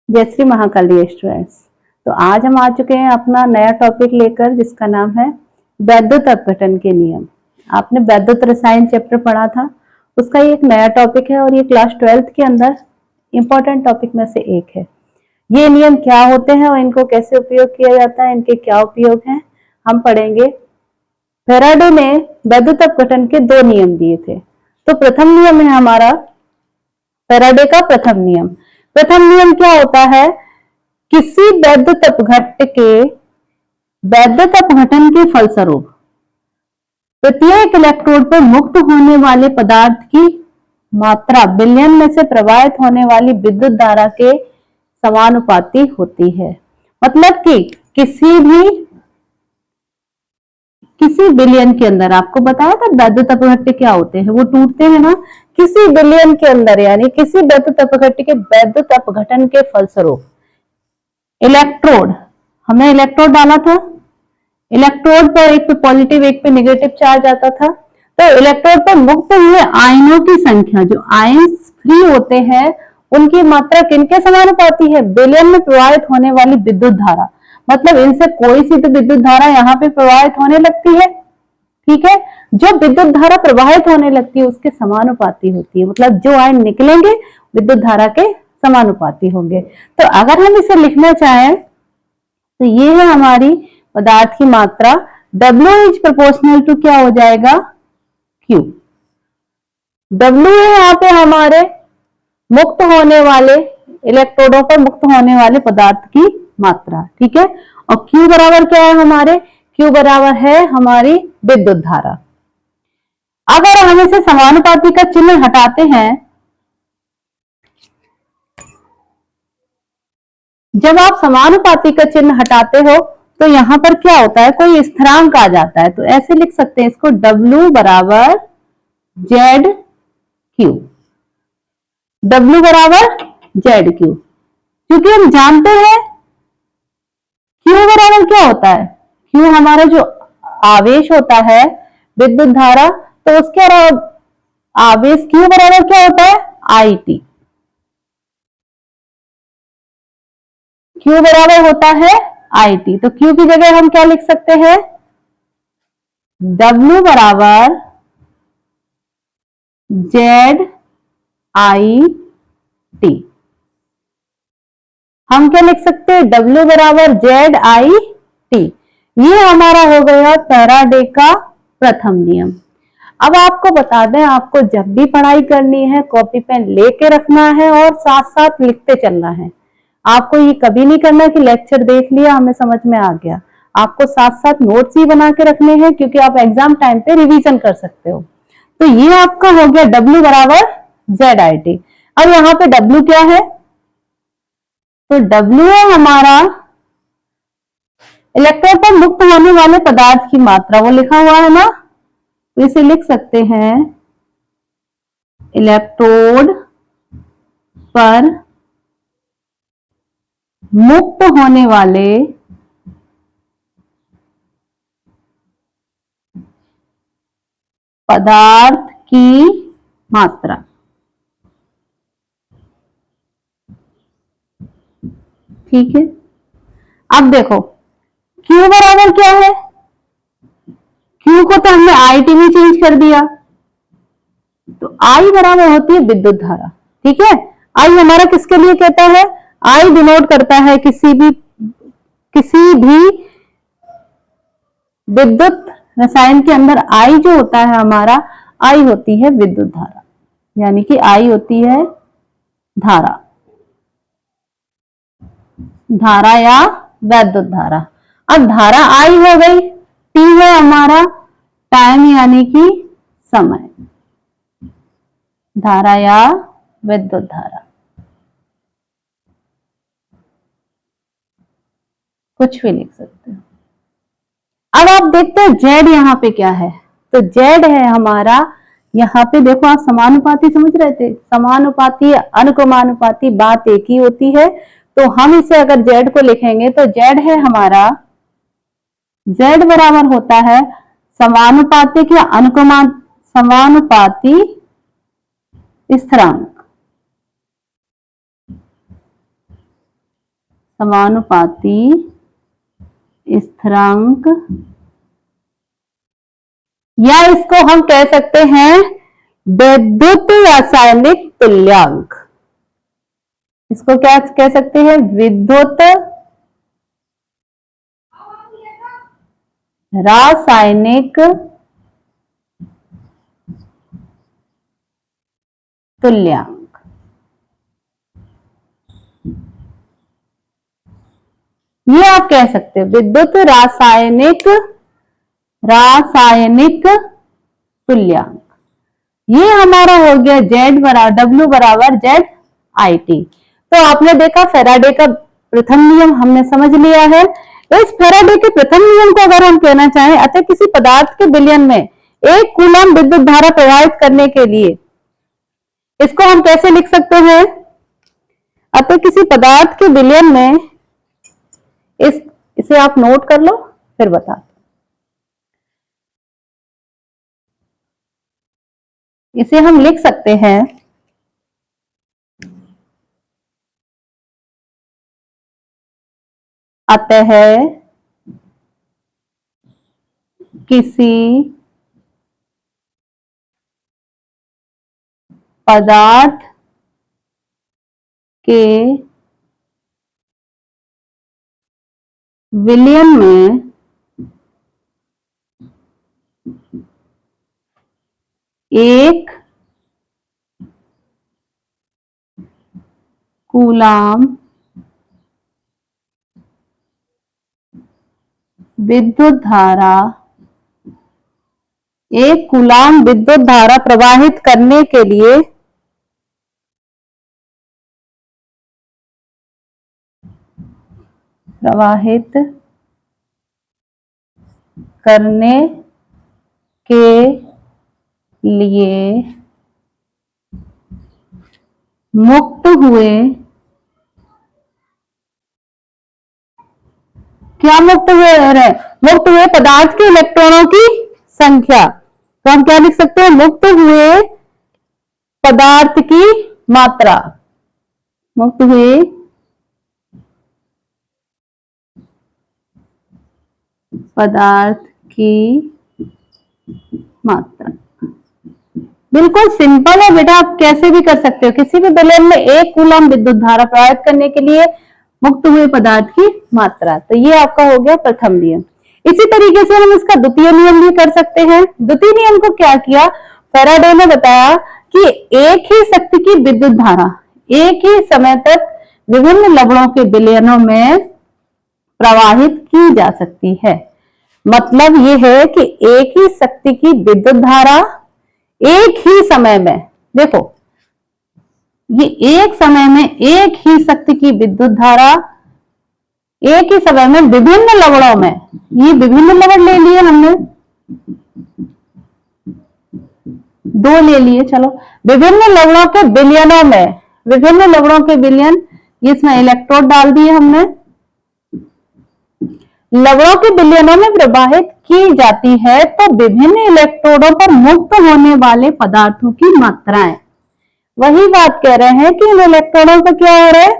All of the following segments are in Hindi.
जय श्री महाकाली स्टूडेंट्स। तो आज हम आ चुके हैं अपना नया टॉपिक लेकर, जिसका नाम है वैद्युत अपघटन के नियम। आपने वैद्युत रसायन चैप्टर पढ़ा था, उसका ये एक नया टॉपिक है और ये क्लास 12th के अंदर इंपॉर्टेंट टॉपिक में से एक है। ये नियम क्या होते हैं और इनको कैसे उपयोग किया जाता है, इनके क्या उपयोग हैं, हम पढ़ेंगे। फैराडे ने वैद्युत अपघटन के 2 नियम दिए थे। तो प्रथम नियम है हमारा फैराडे का प्रथम नियम। प्रथम नियम क्या होता है? किसी वैद्युत अपघटन के फलस्वरूप प्रत्येक इलेक्ट्रोड पर मुक्त होने वाले पदार्थ की मात्रा विलयन में से प्रवाहित होने वाली विद्युत धारा के समानुपाती होती है। मतलब कि किसी विलयन के अंदर, आपको बताया था वैद्युत अपघट्य क्या होते हैं, वो टूटते हैं ना। किसी विलयन के अंदर यानी किसी वैद्युत अपघट्य के वैद्युत अपघटन के फलस्वरूप हमने इलेक्ट्रोड डाला था, इलेक्ट्रोड पर एक पे पॉजिटिव एक पे नेगेटिव चार्ज आता था। तो इलेक्ट्रोड पर मुक्त हुए आयनों की संख्या, जो आयंस फ्री होते हैं, उनकी मात्रा किनके समानुपाती है? विलयन में प्रवाहित होने वाली विद्युत धारा। मतलब इनसे कोई सी तो विद्युत धारा यहाँ पे प्रवाहित होने लगती है, ठीक है। जो विद्युत धारा प्रवाहित होने लगती है उसके समानुपाती होती है। मतलब जो आयन निकलेंगे विद्युत धारा के समानुपाती होंगे। तो अगर हम इसे लिखना चाहें तो ये है हमारी पदार्थ की मात्रा। W इज प्रोपोर्शनल टू क्या हो जाएगा? Q। W है यहाँ पे हमारे मुक्त होने वाले इलेक्ट्रोडों पर मुक्त होने वाले पदार्थ की मात्रा, ठीक है। और Q बराबर क्या है हमारे? Q बराबर है हमारी विद्युत धारा। अगर हम इसे समानुपाती का चिन्ह हटाते हैं, जब आप समानुपाती का चिन्ह हटाते हो तो यहां पर क्या होता है? कोई स्थिरांक आ जाता है। तो ऐसे लिख सकते हैं इसको, W बराबर जेड क्यू। W बराबर जेड क्यू, क्योंकि हम जानते हैं Q बराबर क्या होता है? Q हमारा जो आवेश होता है विद्युत धारा, तो उसके आवेश Q बराबर क्या होता है? IT। Q बराबर होता है IT। तो Q की जगह हम क्या लिख सकते हैं? W बराबर जेड आई टी। हम क्या लिख सकते हैं? W बराबर जेड आई टी। ये हमारा हो गया फैराडे का प्रथम नियम। अब आपको बता दें, आपको जब भी पढ़ाई करनी है कॉपी पेन लेके रखना है और साथ साथ लिखते चलना है। आपको ये कभी नहीं करना कि लेक्चर देख लिया हमें समझ में आ गया। आपको साथ साथ नोट्स ही बना के रखने हैं, क्योंकि आप एग्जाम टाइम पे रिवीजन कर सकते हो। तो ये आपका हो गया W बराबर जेड आई टी। अब यहाँ पे W क्या है? तो W है हमारा इलेक्ट्रोड पर मुक्त होने वाले पदार्थ की मात्रा, वो लिखा हुआ है ना, तो इसे लिख सकते हैं इलेक्ट्रोड पर मुक्त होने वाले पदार्थ की मात्रा। ठीक है। अब देखो Q बराबर क्या है? Q को तो हमने IT में चेंज कर दिया, तो I बराबर होती है विद्युत धारा, ठीक है। I हमारा किसके लिए कहता है? I डिनोट करता है किसी भी विद्युत रसायन के अंदर I जो होता है हमारा, I होती है विद्युत धारा, यानी कि I होती है धारा या वैद्युत धारा। अब धारा I हो गई, T है हमारा टाइम यानी कि समय, धारा या विद्युत धारा, कुछ भी लिख सकते हो। अब आप देखते हैं जेड यहाँ पे क्या है? तो जेड है हमारा, यहाँ पे देखो आप समानुपाती समझ रहे थे, समानुपाती अनुक्रमानुपाती बात एक ही होती है। तो हम इसे अगर जेड को लिखेंगे तो जेड है हमारा, जेड बराबर होता है समानुपातिक या समानुपाती स्थिरांक। समानुपाती स्थिरांक, या इसको हम कह सकते हैं विद्युत रासायनिक तुल्यांक। इसको क्या कह सकते हैं? विद्युत रासायनिक तुल्यांक। ये आप कह सकते हो विद्युत रासायनिक तुल्यांक। ये हमारा हो गया W बराबर ZIT। तो आपने देखा फैराडे का प्रथम नियम हमने समझ लिया है। इस फैराडे के प्रथम नियम को अगर हम कहना चाहें, अतः किसी पदार्थ के विलयन में 1 कूलम विद्युत धारा प्रवाहित करने के लिए, इसको हम कैसे लिख सकते हैं? अतः किसी पदार्थ के विलयन में इसे आप नोट कर लो, फिर बता। इसे हम लिख सकते हैं अतः किसी पदार्थ के विलयन में 1 कूलम विद्युत धारा प्रवाहित करने के लिए मुक्त हुए, क्या मुक्त हुए? मुक्त हुए पदार्थ के इलेक्ट्रॉनों की संख्या। तो हम क्या लिख सकते हैं? मुक्त हुए पदार्थ की मात्रा। मुक्त हुए पदार्थ की मात्रा। बिल्कुल सिंपल है बेटा, आप कैसे भी कर सकते हो। किसी भी विलयन में 1 कूलम विद्युत धारा प्रवाहित करने के लिए मुक्त हुए पदार्थ की मात्रा। तो ये आपका हो गया प्रथम नियम। इसी तरीके से हम इसका द्वितीय नियम भी कर सकते हैं। द्वितीय नियम को क्या किया? फैराडे ने बताया कि एक ही शक्ति की विद्युत धारा एक ही समय तक विभिन्न लवणों के विलयनों में प्रवाहित की जा सकती है। मतलब ये है कि एक ही शक्ति की विद्युत धारा एक ही समय में, देखो ये एक समय में एक ही शक्ति की विद्युत धारा एक ही समय में विभिन्न लवणों में, ये विभिन्न लवण ले लिए हमने, 2 ले लिए, चलो विभिन्न लवणों के विलयनों में, विभिन्न लवणों के विलयन, इसमें इलेक्ट्रोड डाल दिए हमने, लवणों के विलयनों में प्रवाहित की जाती है। तो विभिन्न इलेक्ट्रोडों पर मुक्त होने वाले पदार्थों की मात्राएं, वही बात कह रहे हैं कि इन इलेक्ट्रोडों का क्या हो रहा है?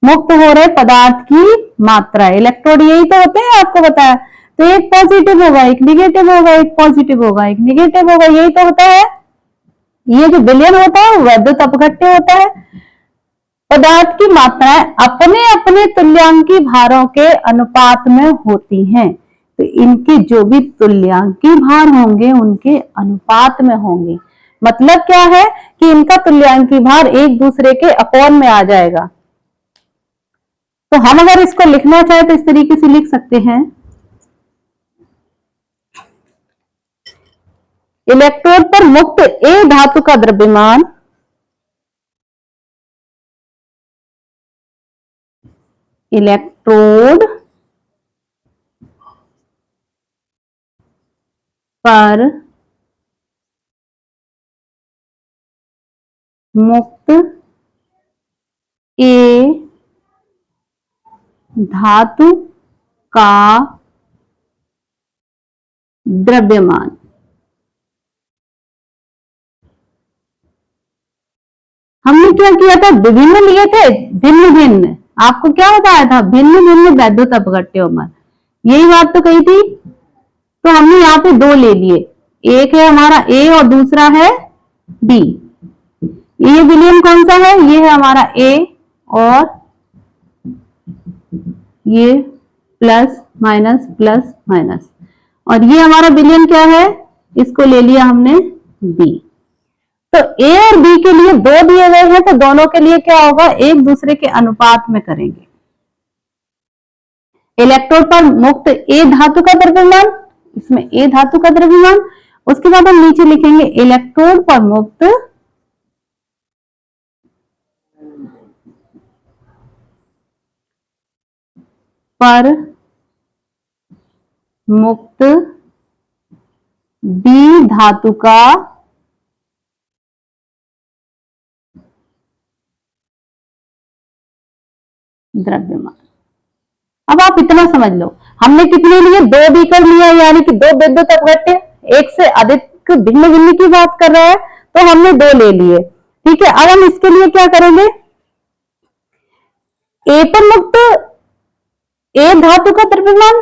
मुक्त हो रहे पदार्थ की मात्रा। इलेक्ट्रोड यही तो होते हैं, आपको बताया। तो एक पॉजिटिव होगा, एक निगेटिव होगा, एक पॉजिटिव होगा, एक निगेटिव होगा, यही तो होता है। ये जो विलयन होता है वैद्युत अपघट्य होता है। पदार्थ की मात्राएं अपने अपने तुल्यांकी भारों के अनुपात में होती हैं। तो इनके जो भी तुल्यांकी भार होंगे उनके अनुपात में होंगे। मतलब क्या है कि इनका तुल्यांकी भार एक दूसरे के अपॉन में आ जाएगा। तो हम अगर इसको लिखना चाहे तो इस तरीके से लिख सकते हैं, इलेक्ट्रोड पर मुक्त ए धातु का द्रव्यमान इलेक्ट्रोड पर मुक्त ए धातु का द्रव्यमान। हमने क्या किया था? विभिन्न लिए थे, भिन्न भिन्न। आपको क्या बताया था, भिन्न भिन्न वैद्युत अपघट्योमर, यही बात तो कही थी। तो हमने यहाँ पे दो ले लिए, एक है हमारा ए और दूसरा है बी। ये विलियन कौन सा है, ये है हमारा ए, और ये प्लस माइनस, और ये हमारा विलियन क्या है, इसको ले लिया हमने बी। तो ए और बी के लिए दो दिए गए हैं, तो दोनों के लिए क्या होगा, एक दूसरे के अनुपात में करेंगे। इलेक्ट्रोड पर मुक्त ए धातु का द्रव्यमान, इसमें ए धातु का द्रव्यमान, उसके बाद हम नीचे लिखेंगे इलेक्ट्रोड पर मुक्त बी धातु का द्रव्यमान। अब आप इतना समझ लो, हमने कितने लिए, दो बीकर लिया, यानी कि दो विद्युत अपघट्य, एक से अधिक भिन्न भिन्न की बात कर रहा है, तो हमने दो ले लिए। ठीक है, अब हम इसके लिए क्या करेंगे, ए पर मुक्त ए धातु का द्रव्यमान,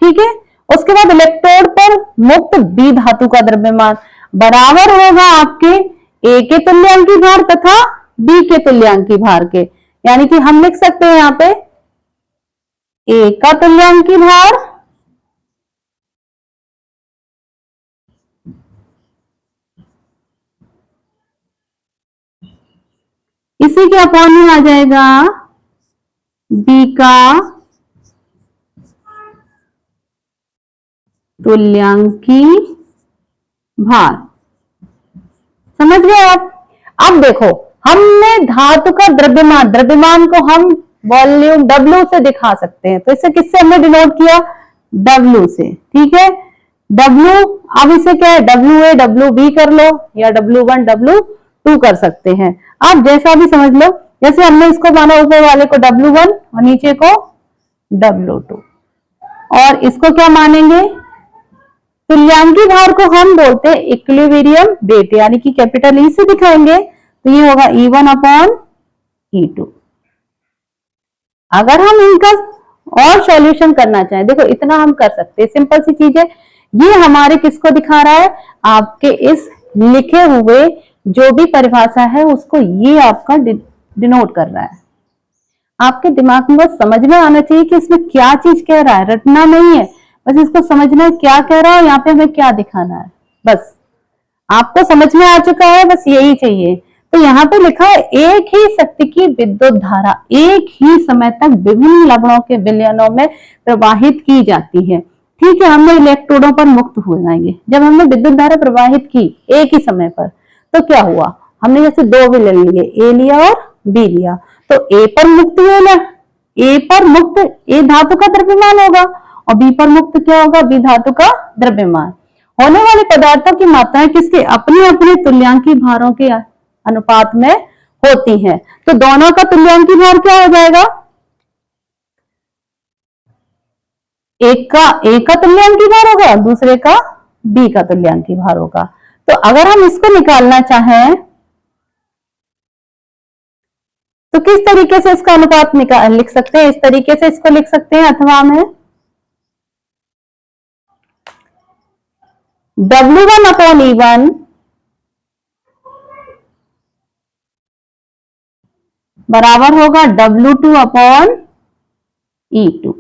ठीक है, उसके बाद इलेक्ट्रोड पर मुक्त बी धातु का द्रव्यमान बराबर होगा आपके ए के तुल्यांकी भार तथा बी के तुल्यांकी भार के। यानी कि हम लिख सकते हैं यहाँ पे ए का तुल्यांकी भार इसी के अपॉन में आ जाएगा बी का तुल्यांकी भार। समझ गए आप। अब देखो, हमने धातु का द्रव्यमान को हम वॉल्यूम W से दिखा सकते हैं, तो इसे किससे हमने डिनोट किया, W से। ठीक है, W, अब इसे क्या है, WA WB कर लो, या W1 W2 कर सकते हैं, आप जैसा भी समझ लो। जैसे हमने इसको माना ऊपर वाले को W1 और नीचे को W2, और इसको क्या मानेंगे, तुल्यांकी भार को हम बोलते हैं इक्विलिब्रियम वेट, यानी कि कैपिटल ई से दिखाएंगे, तो ये होगा E1 अपॉन E2। अगर हम इनका और सॉल्यूशन करना चाहें, देखो इतना हम कर सकते हैं, सिंपल सी चीज है। ये हमारे किसको दिखा रहा है, आपके इस लिखे हुए जो भी परिभाषा है उसको ये आपका डिनोट कर रहा है। आपके दिमाग में बस समझ में आना चाहिए कि इसमें क्या चीज कह रहा है, रटना नहीं है, बस इसको समझना है क्या कह रहा है, यहाँ पे हमें क्या दिखाना है, बस आपको समझ में आ चुका है, बस यही चाहिए। तो यहाँ पे लिखा है एक ही शक्ति की विद्युत धारा एक ही समय तक विभिन्न लवणों के विलयनों में प्रवाहित की जाती है। ठीक है, हमने इलेक्ट्रोडों पर मुक्त हो जाएंगे। जब हमने विद्युत धारा प्रवाहित की एक ही समय पर, तो क्या हुआ, हमने जैसे दो विलयन लिए, ए लिया और बी लिया, तो ए पर मुक्त होना, ए पर मुक्त ए धातु का द्रव्यमान होगा, और बी पर मुक्त क्या होगा, बी धातु का द्रव्यमान। होने वाले पदार्थों की मात्राएं किसके अपने अपने तुल्यांकी भारों के अनुपात में होती हैं, तो दोनों का तुल्यांकी भार क्या हो जाएगा, एक का ए का तुल्यांकी भार होगा, दूसरे का बी का तुल्यांकी भार होगा। तो अगर हम इसको निकालना चाहें तो किस तरीके से इसका अनुपात लिख सकते हैं, इस तरीके से इसको लिख सकते हैं, अथवा में W1 अपॉन E1 बराबर होगा W2 अपॉन E2।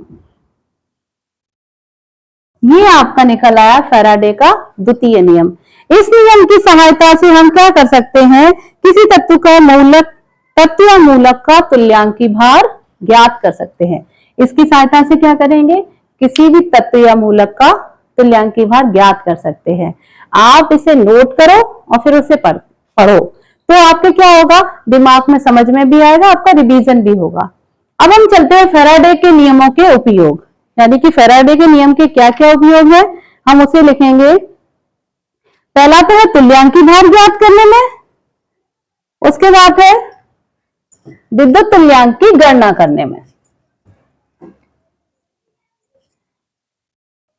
ये आपका निकल आया फैराडे का द्वितीय नियम। इस नियम की सहायता से हम क्या कर सकते हैं, किसी तत्व का तत्व या मूलक का तुल्यांकी भार ज्ञात कर सकते हैं। इसकी सहायता से क्या करेंगे, किसी भी तत्व या मूलक का तुल्यांकी भार ज्ञात कर सकते हैं। आप इसे नोट करो और फिर उसे पढ़ो, तो आपके क्या होगा, दिमाग में समझ में भी आएगा, आपका रिवीजन भी होगा। अब हम चलते हैं फैराडे के नियमों के उपयोग, यानी कि फैराडे के नियम के क्या क्या उपयोग है, हम उसे लिखेंगे। पहला तो है तुल्यांकी भार ज्ञात करने में, उसके बाद है विद्युत तुल्यांक की गणना करने में।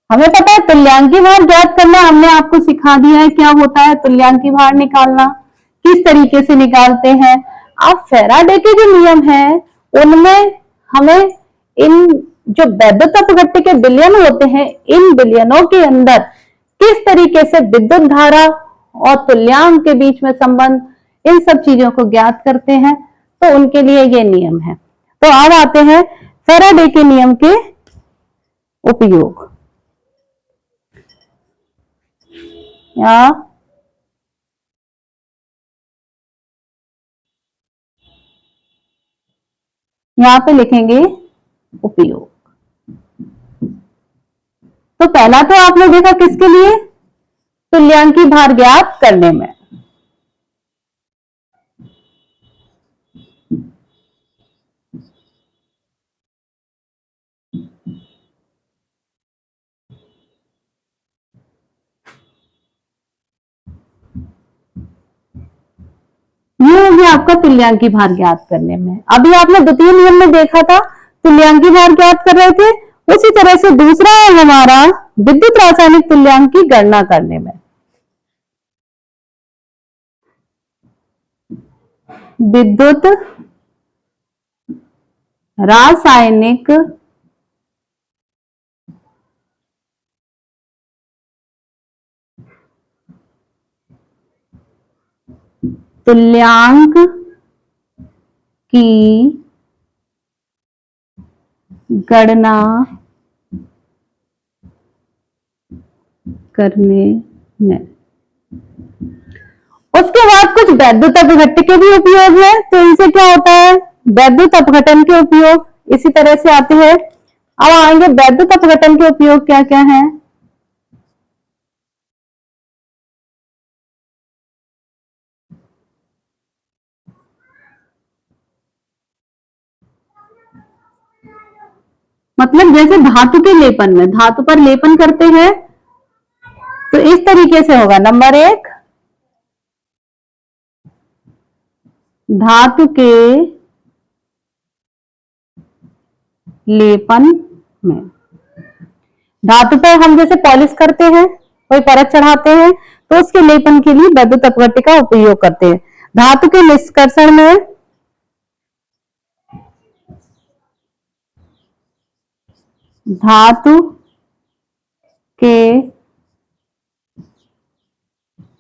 हमें पता है तुल्यांकी भार ज्ञात करना, हमने आपको सिखा दिया है क्या होता है तुल्यांकी भार निकालना, किस तरीके से निकालते हैं। अब फैराडे के जो नियम है उनमें हमें इन जो वैद्युत अपघट्य के विलयन होते हैं, इन विलयनों के अंदर किस तरीके से विद्युत धारा और तुल्यांक के बीच में संबंध, इन सब चीजों को ज्ञात करते हैं, तो उनके लिए ये नियम है। तो अब आते हैं फैराडे के नियम के उपयोग। यहां पे लिखेंगे उपयोग। तो पहला तो आपने देखा किसके लिए, तुल्यांकी भार ज्ञात करने में। ये हो गया आपका तुल्यांकी भार ज्ञात करने में। अभी आपने द्वितीय नियम में देखा था तुल्यांकी भार ज्ञात कर रहे थे, उसी तरह से दूसरा है हमारा विद्युत रासायनिक तुल्यांक की गणना करने में। विद्युत रासायनिक तुल्यांक की गणना करने में। उसके बाद कुछ वैद्युत अपघट्य के भी उपयोग है, तो इनसे क्या होता है, वैद्युत अपघटन के उपयोग इसी तरह से आते हैं। अब आएंगे वैद्युत अपघटन के उपयोग क्या क्या है। मतलब जैसे धातु के लेपन में, धातु पर लेपन करते हैं तो इस तरीके से होगा। नंबर एक, धातु के लेपन में, धातु पर हम जैसे पॉलिश करते हैं, कोई परत चढ़ाते हैं, तो उसके लेपन के लिए वैद्युत अपघट्य का उपयोग करते हैं। धातु के निष्कर्षण में, धातु के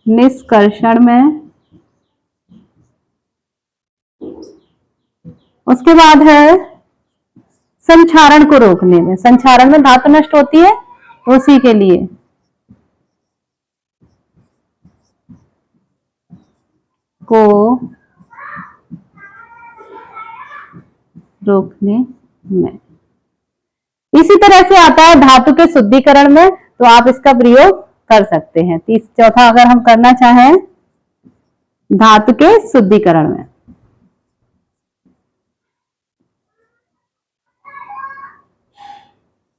निष्कर्षण में, उसके बाद है संक्षारण को रोकने में। संक्षारण में धातु नष्ट होती है, उसी के लिए को रोकने में। इसी तरह से आता है धातु के शुद्धिकरण में, तो आप इसका प्रयोग कर सकते हैं। चौथा अगर हम करना चाहें धातु के शुद्धिकरण में,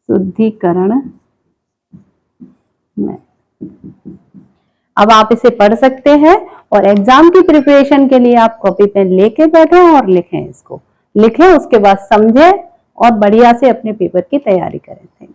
शुद्धिकरण में, अब आप इसे पढ़ सकते हैं और एग्जाम की प्रिपरेशन के लिए आप कॉपी पेन लेके बैठे और लिखें, इसको लिखें, उसके बाद समझें और बढ़िया से अपने पेपर की तैयारी करें।